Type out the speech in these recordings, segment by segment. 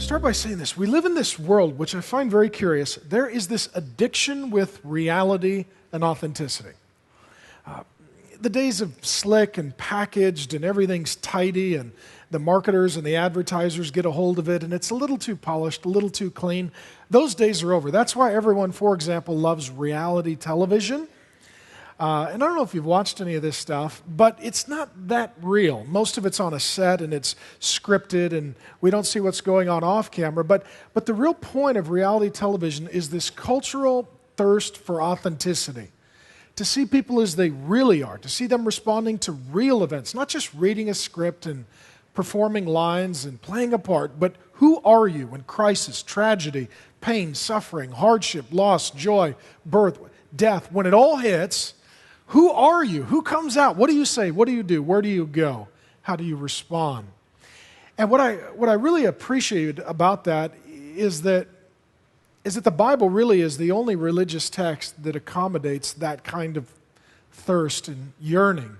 Start by saying this. We live in this world, which I find very curious. There is this addiction with reality and authenticity. The days of slick and packaged and everything's tidy and the marketers and the advertisers get a hold of it and it's a little too polished, a little too clean. Those days are over. That's why everyone, for example, loves reality television. And I don't know if you've watched any of this stuff, but it's not that real. Most of it's on a set and it's scripted and we don't see what's going on off camera. But the real point of reality television is this cultural thirst for authenticity. To see people as they really are, to see them responding to real events, not just reading a script and performing lines and playing a part, but who are you when crisis, tragedy, pain, suffering, hardship, loss, joy, birth, death, when it all hits, who are you? Who comes out? What do you say? What do you do? Where do you go? How do you respond? And what I really appreciate about that is that the Bible really is the only religious text that accommodates that kind of thirst and yearning.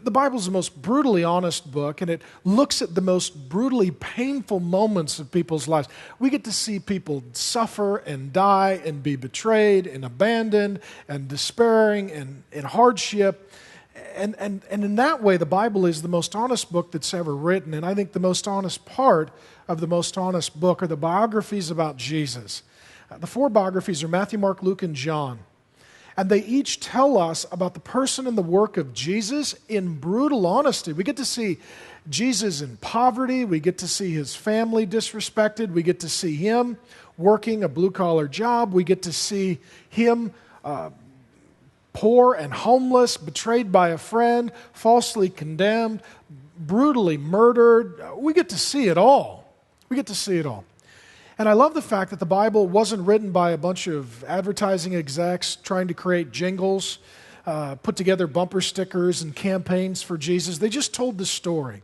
The Bible is the most brutally honest book, and it looks at the most brutally painful moments of people's lives. We get to see people suffer and die and be betrayed and abandoned and despairing and in hardship. And in that way, the Bible is the most honest book that's ever written. And I think the most honest part of the most honest book are the biographies about Jesus. The four biographies are Matthew, Mark, Luke, and John. And they each tell us about the person and the work of Jesus in brutal honesty. We get to see Jesus in poverty. We get to see his family disrespected. We get to see him working a blue-collar job. We get to see him poor and homeless, betrayed by a friend, falsely condemned, brutally murdered. We get to see it all. We get to see it all. And I love the fact that the Bible wasn't written by a bunch of advertising execs trying to create jingles, put together bumper stickers and campaigns for Jesus. They just told the story.